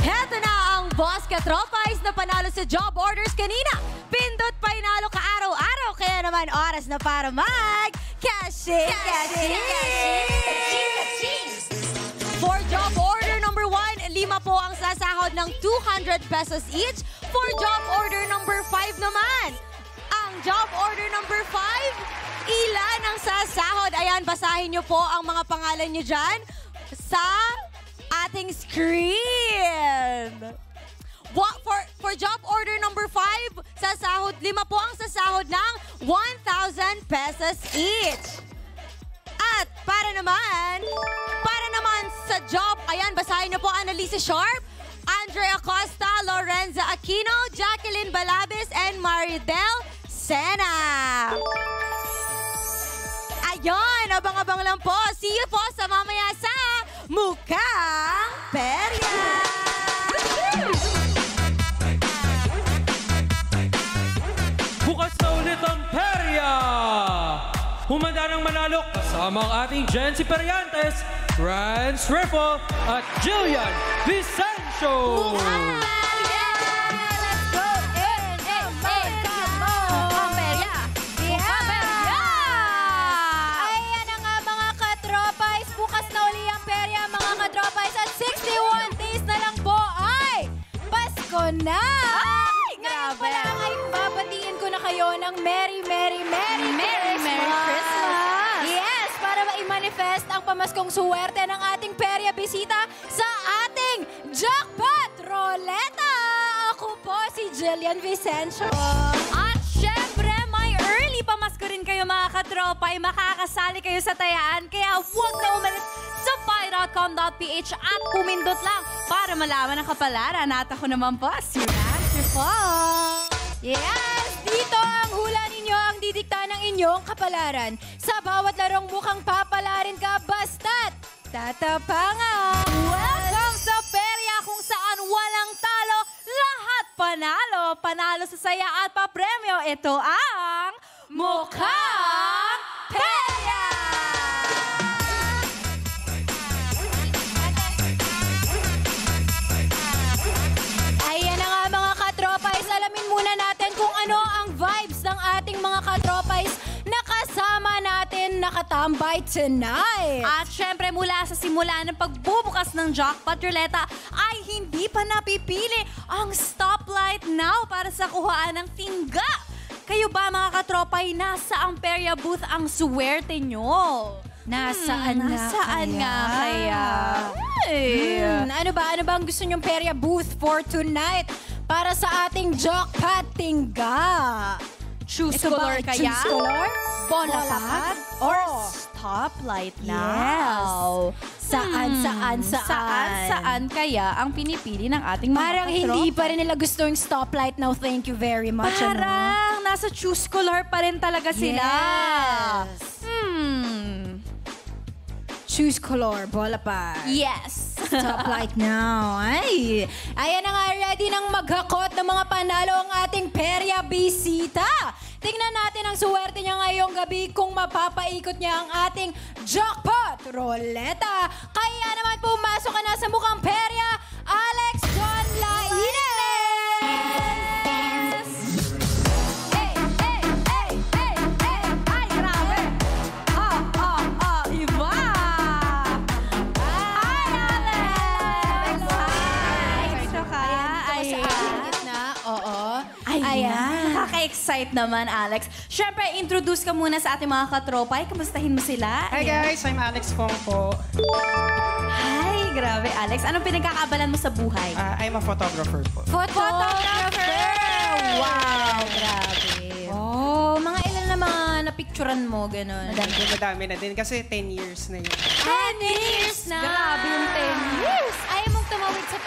Heto na ang Boss Katropais na panalo sa job orders kanina. Pindot painalo ka araw-araw. Kaya naman oras na para mag-cash-in. For job order number 1, 5 po ang sasahod ng 200 pesos each. For job order number 5 naman, ang job order number 5, ilan ang sasahod? Ayan, basahin nyo po ang mga pangalan nyo dyan sa ating screen. For job order number 5, sasahod, 5 po ang sasahod ng 1,000 pesos each. At para naman sa job, ayan, basahin nyo po Annalisa Sharp, Andrea Costa, Lorenza Aquino, Jacqueline Balabis, and Maridel Sena. Ayun, abang-abang lang po. See you po sa mamaya sa Mukhang Perya! Bukas na ulit ang Perya! Humanda ng manalo kasama ang ating Jency Periantes, Franz Riffle at Jillian Vicencio! Na! Ay, ngayon pa lang ay babatiin ko na kayo ng Merry Christmas! Yes, para ma-manifest ang pamaskong suwerte ng ating perya bisita sa ating Jackpot Roleta! Ako po si Jillian Vicencio. At syempre, may early pamasko rin kayo mga katropa. Ay makakasali kayo sa tayaan. Kaya huwag na umalis sa pi.com.ph at pumindot lang para malaman ang kapalaran. At ako naman po, si Rancher po. Yes, dito ang hula ninyo ang didikta ng inyong kapalaran. Sa bawat larong mukhang papalarin ka, basta't tatapangan. Welcome sa perya kung saan walang talo, lahat panalo. Panalo sa saya at papremyo. Ito ang Mukhang Perya! Ayan na nga mga katropais, alamin muna natin kung ano ang vibes ng ating mga katropais na kasama natin nakatambay tonight. At syempre mula sa simula ng pagbubukas ng Jackpot Roleta ay hindi pa napipili ang stoplight now para sa kuhaan ng tingga. Kayo ba mga katropay, nasa ang Perya booth ang suwerte nyo? Nasaan nga kaya? Ano ba ang gusto nyong Perya booth for tonight para sa ating Jackpot Tingga? Choose Ito color ba, kaya? choose color? Bonapad? Or stoplight now? Saan kaya ang pinipili ng ating mga Parang hindi pa rin nila gusto yung stoplight now. Thank you very much. Parang nasa choose color pa rin talaga sila. Yes. Choose color, bola pa. Yes. Stoplight now. Ay, ayan na nga, ready nang maghakot ng mga panalo ang ating perya bisita. Tingnan natin ang suwerte niya ngayong gabi kung mapapaikot niya ang ating Jackpot Roleta. Kaya naman pumasok ka na sa mukhang perya, Alex John Lainez! Nakaka-excite naman, Alex. Siyempre, introduce ka muna sa ating mga katropay. Kamustahin mo sila? Hi guys, I'm Alex Fong po. Hi, grabe, Alex. Anong pinagkakabalan mo sa buhay? I'm a photographer po. Photographer! Wow, grabe. Oh, mga ilan na mga napicturan mo, gano'n? Madami na din kasi 10 years na yun. 10 years na! Grabe yung 10 years. Ayaw mong tumawid sa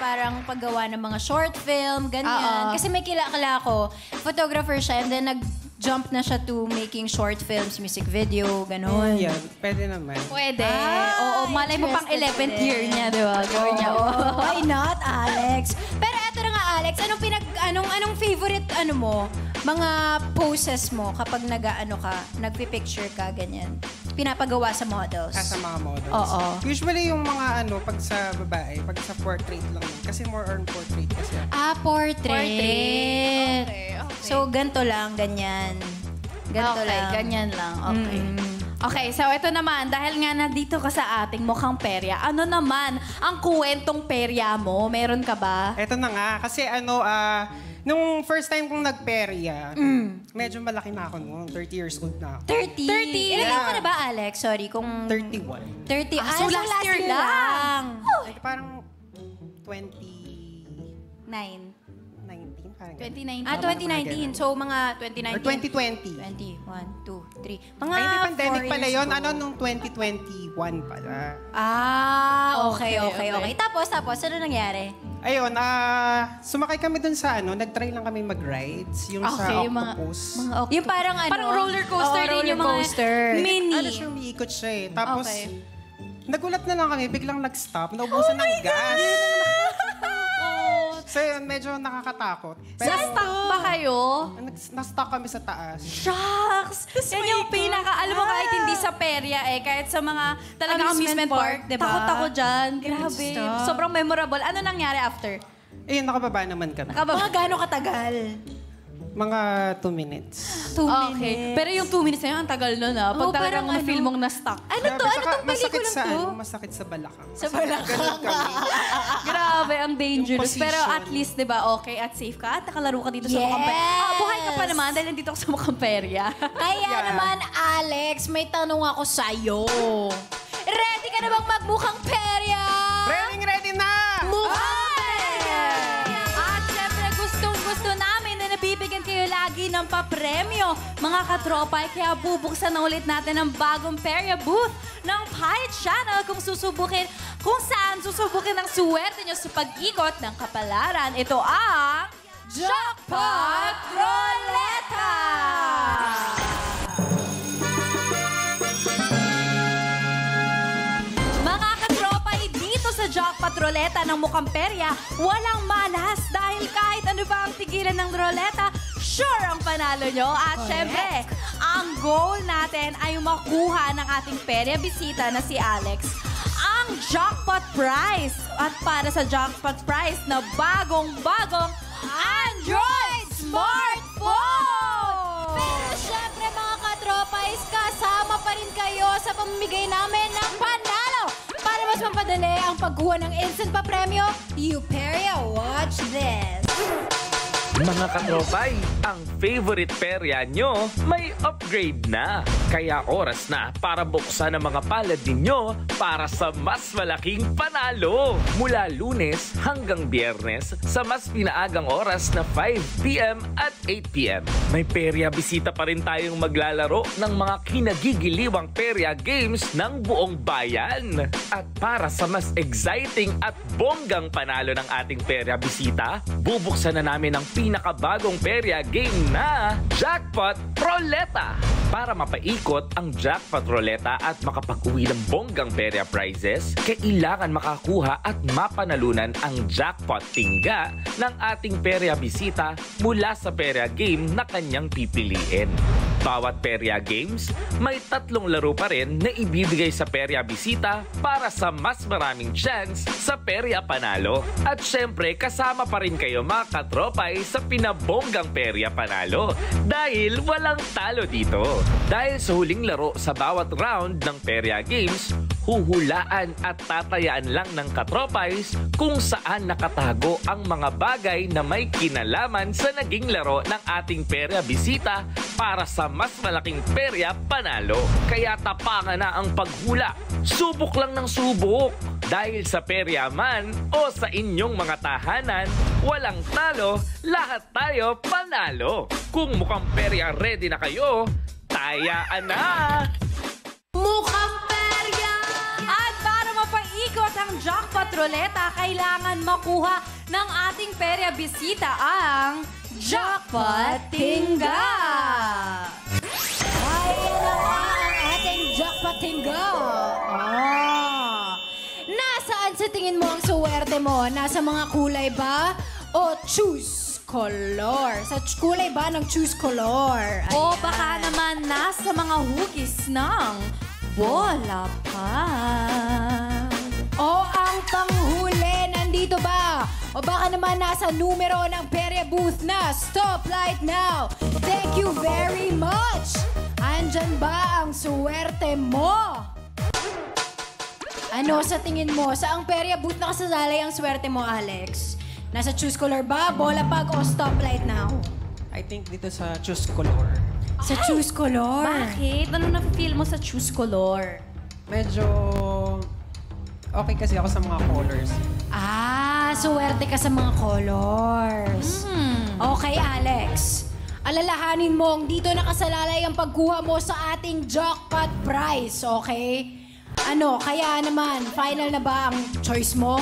parang paggawa ng mga short film, ganyan. Kasi may kilala ko, photographer siya, and then nag-jump na siya to making short films, music video, gano'n. Yan, pwede naman. Pwede. Oo, malay mo pang 11th year niya, di ba? Gawin niya. Why not, Alex? Pero eto na nga, Alex, anong favorite, mo, mga poses mo kapag nagpipicture ka, ganyan? pinapagawa sa models? Sa mga models. Oo. Usually yung mga pag sa babae, pag sa portrait lang. Kasi more on portrait kasi. Portrait. Okay. So, ganito lang, ganyan. Ganito Okay, lang. ganyan lang. Okay. Okay, so ito naman, dahil nga nandito ka sa ating mukhang perya, ano naman ang kwentong perya mo? Meron ka ba? Eto na nga, kasi nung first time kong nagperya, medyo malaki na ako noon. 30 years old na ako. 30. 30. Ilan Yeah. mo na ba, Alex? Sorry, kung... 31. 30. So last year lang. Like, parang 2019, 9. parang ganun. 2019. 2019. So, mga 2019. Or 2020. 21, 2, 3. Mga Ay, hindi pandemic 4 pala years yun. ago. Nung 2021 pala. Okay. Tapos, ano nangyari? Ayun, sumakay kami dun sa nag-try lang kami mag-rides. Yung sa Okay, mga- Octopus. Yung parang Parang roller coaster din yung mga mini. Siya, umiikot siya eh. Tapos, Okay. nagulat na lang kami, biglang nag-stop, naubusan ng gas. So yun, medyo nakakatakot. Na-stuck ba kayo? Na-stuck kami sa taas. Shucks! Yan yung alam mo kahit hindi sa perya kahit sa mga talagang amusement park, diba? takot ako dyan. Grabe. Stop. Sobrang memorable. Ano nangyari after? Ayun, nakababa naman kami. Mga gano'ng katagal? Mga 2 minutes. 2 Okay. Pero yung 2 minutes na yun, ang tagal nun Pag Oo, talagang parang na-feel mong na-stuck. Ano to? Ano tong masakit pelikulang sa to? masakit sa balakang. Sa balakang. Ganun kami. Grabe, ang dangerous. Yung Pero position. at least, di ba, okay at safe ka at nakalaro ka dito sa Yes! mukhang perya. Buhay ka pa naman dahil nandito ako sa mukhang perya. Kaya Yeah. naman, Alex, may tanong ako sa'yo. Ready ka na bang magmukhang perya? Ready na! At syempre, gustong-gusto namin na nabibigyan kayo lagi ng papremyo. Mga katropa, kaya bubuksan na ulit natin ang bagong perya booth ng Pie Channel kung saan susubukin ang suwerte nyo sa pag-ikot ng kapalaran. Ito ang Jackpot Roleta! Mga katropa, dito sa Jackpot Roleta ng mukhang perya, walang malas dahil kahit ano pa ang tigilan ng roleta, sure ang panalo nyo. At syempre, ang goal natin ay makuha ng ating perya bisita na si Alex ang jackpot prize. At para sa jackpot prize na bagong-bagong Android smartphone! Pero syempre, mga katropais, kasama pa rin kayo sa pamimigay namin ng panalo. Para mas mapadali ang pagkuha ng instant pa premyo, Uperia, watch this. Mga katropay, ang favorite perya nyo may upgrade na. Kaya oras na para buksan ang mga palad ninyo para sa mas malaking panalo. Mula Lunes hanggang Biyernes sa mas pinaagang oras na 5 p.m. at 8 p.m. May perya bisita pa rin tayong maglalaro ng mga kinagigiliwang perya games ng buong bayan. At para sa mas exciting at bonggang panalo ng ating perya bisita, bubuksan na namin ang pinakabagong perya game na Jackpot Roleta. Para mapaikot ang Jackpot Roleta at makapag-uwi ng bonggang perya prizes, kailangan makakuha at mapanalunan ang Jackpot Tingga ng ating perya bisita mula sa perya game na kanyang pipiliin. Bawat perya games, may 3 laro pa rin na ibibigay sa perya bisita para sa mas maraming chance sa perya panalo. At syempre, kasama pa rin kayo mga katropay sa pinabonggang perya panalo dahil walang talo dito. Dahil sa huling laro sa bawat round ng perya games, huhulaan at tatayaan lang ng katropays kung saan nakatago ang mga bagay na may kinalaman sa naging laro ng ating perya bisita para sa mas malaking perya panalo. Kaya tapangan na ang paghula. Subok lang ng subok. Dahil sa perya man o sa inyong mga tahanan, walang talo, lahat tayo panalo. Kung mukhang perya ready na kayo, tayaan na! Mukhang perya! At para mapaikot ang Jackpot Roleta, kailangan makuha ng ating perya bisita ang Jackpot Tingga! Ayan na nga ang ating jackpot tingga. Nasaan sa tingin mo ang suwerte mo? Nasa mga kulay ba? O choose color? Sa kulay ba ng choose color? O Ayan. baka naman nasa mga hugis ng bola pa. O ang panghuli, nandito ba? O baka naman nasa numero ng perya booth na stoplight now. Thank you very much. Andyan ba ang swerte mo? Ano sa tingin mo? Saang perya booth nakasalalay ang swerte mo, Alex? Nasa choose color ba, bola pag o stoplight now? I think dito sa choose color. Sa choose color. Bakit? Ano na-feel mo sa choose color? Medyo okay kasi ako sa mga colors. Ah, swerte ka sa mga colors. Okay, Alex. Alalahanin mong dito nakasalalay ang pagkuha mo sa ating jackpot prize, okay? Ano, kaya naman, final na ba ang choice mo?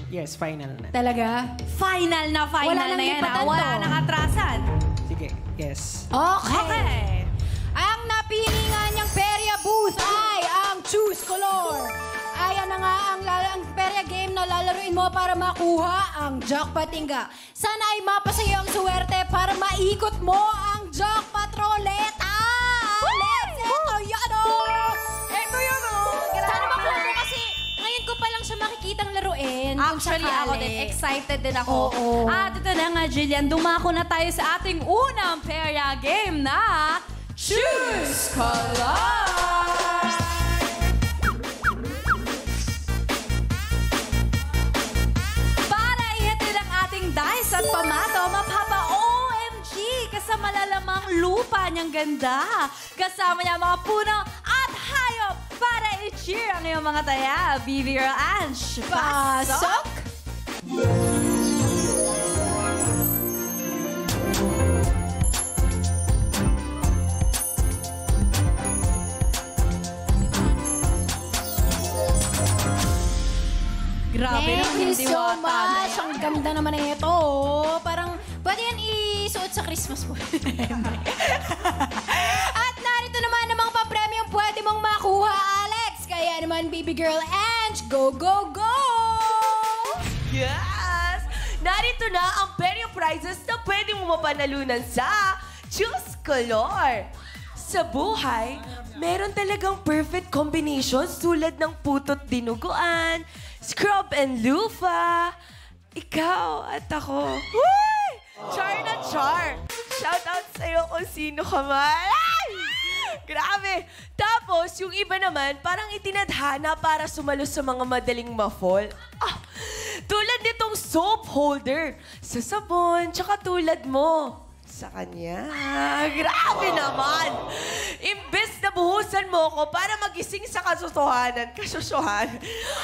Yes, final na. Talaga? Final na Wala nang na yan. lipatan Wala to. nang atrasan. Sige, yes. Okay. Ang napili nga niyang perya booth ay ang choose color. Ayan na nga ang perya game na lalaruin mo para makuha ang jackpot tinga. Sana ay mapasaya ang swerte para maikot mo ang jackpot roleta. Let's ito yan o! Ito yan o! Sana makuha mo kasi ngayon ko pa lang siya makikitang laruin. kung Actually, sakali. ako din. Excited din ako. Oo. At ito na nga, Jillian. Dumako na tayo sa ating unang perya game na Choose Color! Para ihatid ang ating dice at pamato, mapapa-OMG kasi malalamang lupa niyang ganda. Kasama niya mga puno at hayop para i-cheer ang iyong mga taya. Bibi Girl Ange, pasok! Grabe Thank naman you yung so diwata na much. yan. Ang ganda naman na ito. Parang, pwede yan isuot sa Christmas po. At narito naman ang mga pa-premium pwede mong makuha, Alex. Kaya naman, baby girl Ange, go, go, go! Yes! Narito na ang peryo prizes na pwede mo mapanalunan sa Choose Color. Sa buhay, meron talagang perfect combinations tulad ng putot dinuguan, scrub and loofah. Ikaw at ako. Uy! Char na char! Shout out sa'yo kung sino ka man. Ay! Grabe! Tapos, yung iba naman, parang itinadhana para sumalo sa mga madaling ma-fall. Ah, tulad nitong soap holder sa sabon, tsaka tulad mo sa kanya. Grabe naman! Imbes na buhusan mo ko para magising sa kasusuhanan,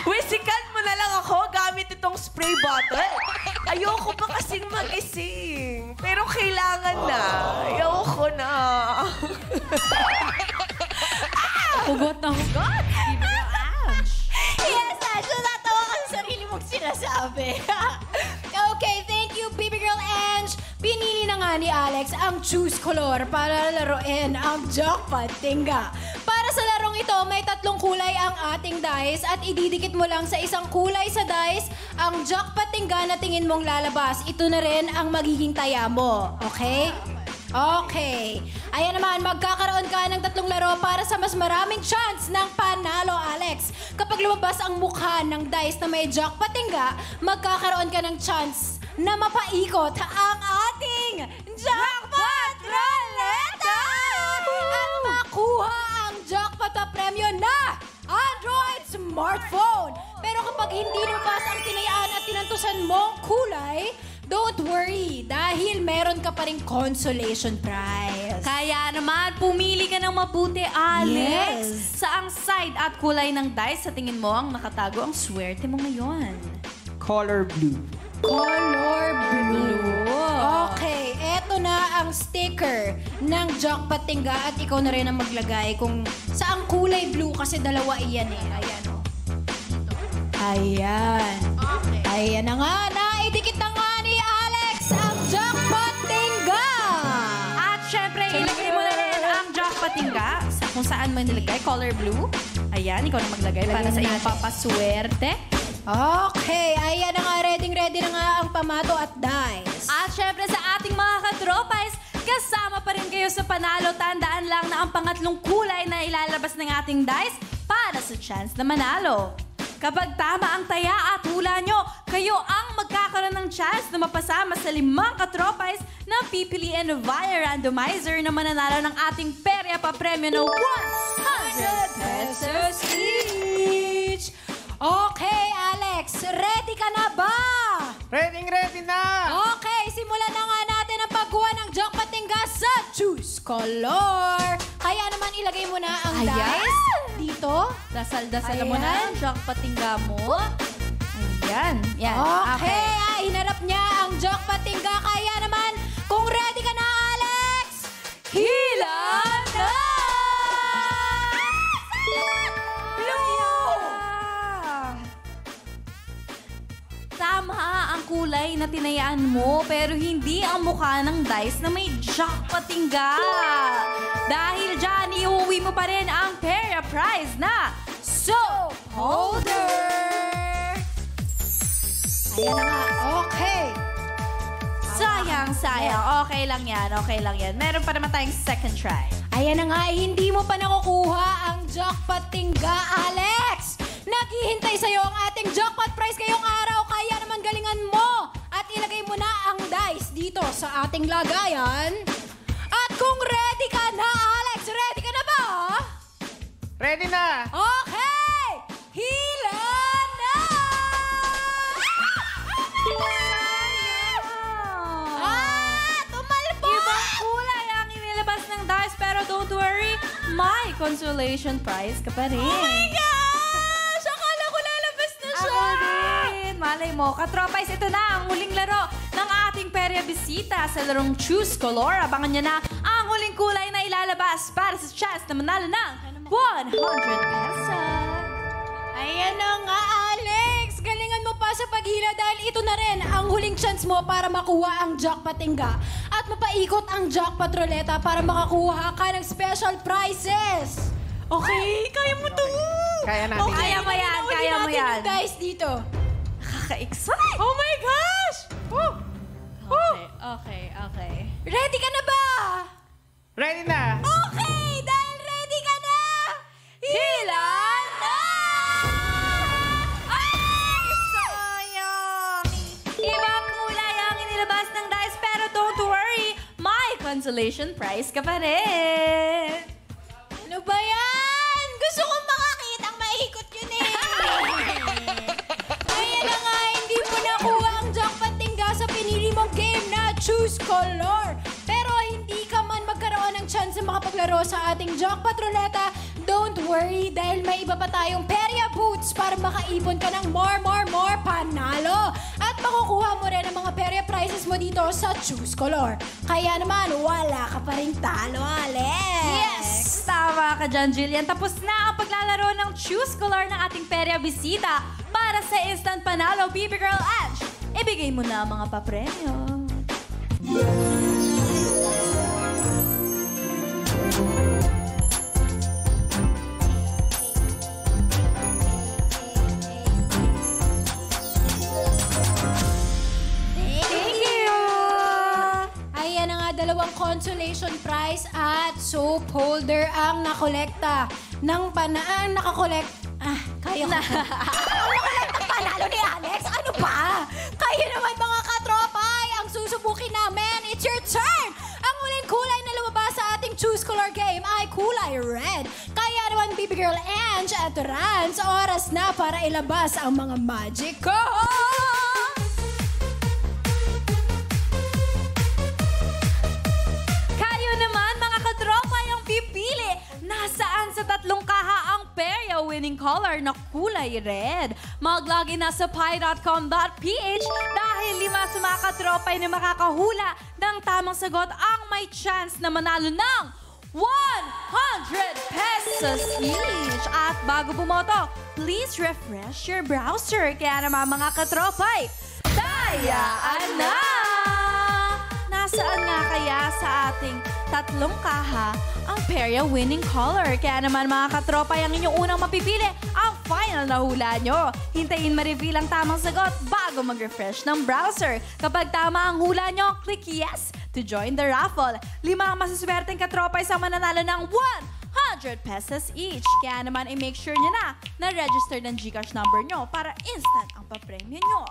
wisikan mo na lang ako gamit itong spray bottle. Ayoko pa kasing magising. Pero kailangan na. Ayoko na. Hugot na hugot! Bibi Girl Ange. Yes, Ange, natawa ka sa sarili mong sinasabi. Okay, thank you, baby girl Ange. Pinili na nga ni Alex ang choose color para laruin ang jackpot tinga. Para sa larong ito, may 3 kulay ang ating dice at ididikit mo lang sa isang kulay sa dice ang jackpot tinga na tingin mong lalabas. Ito na rin ang magiging taya mo. Okay? Okay. Ayan naman, magkakaroon ka ng 3 laro para sa mas maraming chance ng panalo, Alex. Kapag lumabas ang mukha ng dice na may jackpot tinga, magkakaroon ka ng chance na mapaikot ang ating jackpot roleta! At makuha ang jackpot na premyo na Android smartphone. Pero kapag hindi lumabas ang tinayaan at tinantusan mong kulay, don't worry, dahil meron ka pa rin consolation prize. Kaya naman, pumili ka ng mabuti, Alex. Yes. Saang side at kulay ng dice sa tingin mo ang nakatago ang swerte mo ngayon? Color blue. Color blue. Okay, eto na ang sticker ng jackpot tinga at ikaw na rin ang maglagay kung saang kulay blue kasi dalawa iyan eh. Ayan o. Ayan. Ayan na nga, naidikit na nga ni Alex ang jackpot tinga. At syempre, ilagay mo na rin ang jackpot tinga sa kung saan mo nilagay, color blue. Ayan, ikaw na maglagay para sa iyong papaswerte. Okay, ayan na nga, ready na nga ang pamato at dice. At syempre sa ating mga katropais, kasama pa rin kayo sa panalo. Tandaan lang na ang pangatlong kulay na ilalabas ng ating dice para sa chance na manalo. Kapag tama ang taya at hula nyo, kayo ang magkakaroon ng chance na mapasama sa 5 katropais na pipiliin via randomizer na mananalo ng ating perya pa premyo na 100 pesos each. Okay, Alex, ready ka na ba? Ready na! Okay, simulan na nga natin ang pagkuha ng jackpot tingga sa Choose Color. Kaya naman ilagay mo na ang dice dito. Dasal-dasal mo na ang jackpot tingga mo. Ayan. Yan. Okay, hinarap niya ang jackpot tingga. Kaya naman, kung ready ka na, Alex, hila na! Tama ang kulay na tinayaan mo, pero hindi ang mukha ng dice na may jackpot tingga. Dahil dyan, iuwi mo pa rin ang perya prize na soap holder. Ayan na nga. Okay. Sayang. Okay lang yan. Meron pa naman tayong second try. Ayan na nga, hindi mo pa nakukuha ang jackpot tingga, Alex! Naghihintay sa'yo ang ating jackpot prize ngayong araw, kaya naman galingan mo at ilagay mo na ang dice dito sa ating lagayan. At kung ready ka na, Alex, ready ka na ba? Ready na! Okay! Hila na! Tumalbo! Ibang kulay ang inilabas ng dice, pero don't worry, may consolation prize ka pa rin. Oh my gosh! Akala ko lalabas na siya! Ako din! Malay mo, katropais, ito na ang huling laro ng ating perya bisita sa larong Choose Color. Abangan nyo na ang huling kulay na ilalabas para sa chance na manalo ng 100 pesos. Ayan na nga, Alex! Galingan mo pa sa paghila dahil ito na rin ang huling chance mo para makuha ang jackpot tingga at mapaikot ang jackpot ruleta para makakuha ka ng special prizes. Okay, kaya mo to! Kaya natin. Kaya mo yan, kaya mo yan. Yung dice dito. Nakaka-excite! Oh my gosh! Okay. Ready ka na ba? Ready na! Okay, dahil ready ka na! Hila na! Ay, sayang! Ibang kulay ang inilabas ng dice, pero don't worry, may consolation prize ka pa rin. Ano ba yan? Gusto kong makakitang maikot yun eh. Ayan na nga, hindi mo nakuha ang jackpot tingga sa pinili mong game na Choose Color. Pero hindi ka man magkaroon ng chance na makapaglaro sa ating jackpot ruleta, don't worry dahil may iba pa tayong perya boots para makaipon ka ng more panalo. At makukuha mo rin ang mga perya prizes mo dito sa Choose Color. Kaya naman, wala ka pa rin talo, Alex. Yes! Tama ka dyan, Jillian. Tapos na ang paglalaro ng Choose Color ng ating perya bisita para sa instant panalo, Baby Girl Ange. Ibigay mo na ang mga papremyo. Thank you! Ayan na nga, 2 consolation prize at soap holder ang nakolekta ng nakakolekt. Kaya ko. Ang panalo ni Alex? Ano ba? Kaya naman mga katropay, ang susubukin namin. It's your turn! Ang huling kulay na lumabas sa ating Choose Color game ay kulay red. Kaya naman, Baby Girl Ange at Rans, oras na para ilabas ang mga magic ko! Kayo naman, mga katropay, ang pipili. Nasaan sa 3 kaha ang perya winning color na kulay red? Mag-login na sa pi.com.ph dahil 5 sa mga katropay na makakahula ng tamang sagot ang may chance na manalo ng 100 pesos each. At bago bumoto, please refresh your browser. Kaya naman mga katropay, dayaan na! Nasaan nga kaya sa ating 3 kaha ang perya winning color? Kaya naman mga katropay, ang inyong unang mapipili, ang final na hula nyo. Hintayin ma-reveal ang tamang sagot bago mag-refresh ng browser. Kapag tama ang hula nyo, click yes to join the raffle. 5 ang masaswerteng katropay sa mananalo ng 100 pesos each. Kaya naman i-make sure nyo na register ng GCash number nyo para instant ang papremyo nyo.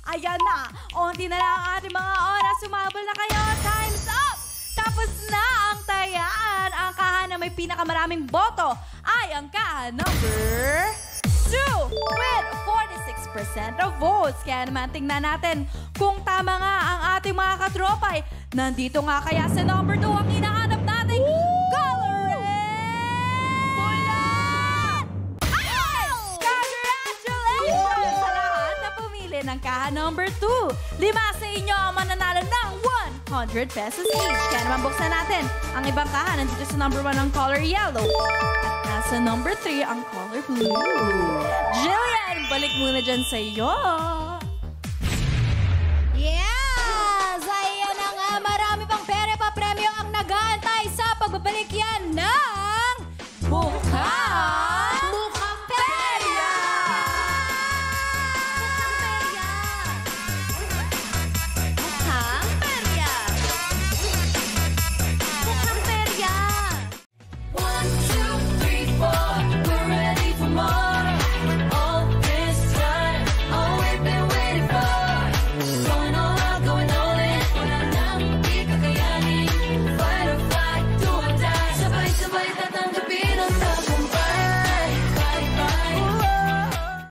Ayan na, onti na lang ang ating mga oras. Sumabol na kayo. Time's up! Tapos na ang tayaan. Ang kaha na may pinakamaraming boto ay ang kaha number 2 with 46% of votes. Kaya naman tingnan natin kung tama nga ang ating mga katropay. Nandito nga kaya sa number 2 ang hinahanap nating coloring! Bulan! Congratulations sa lahat na pumili ng kaha number 2. 5 sa inyo ang mananalo ng 100 pesos each. Kaya naman buksan natin ang ibang kaha. Nandito sa number 1 ang color yellow. At nasa number 3 ang color blue. Jillian, balik muna dyan sa iyo. Yes! Ayan na nga, marami pang pera pa premyo ang nag-aantay sa pagbabalik yan ng Mukhang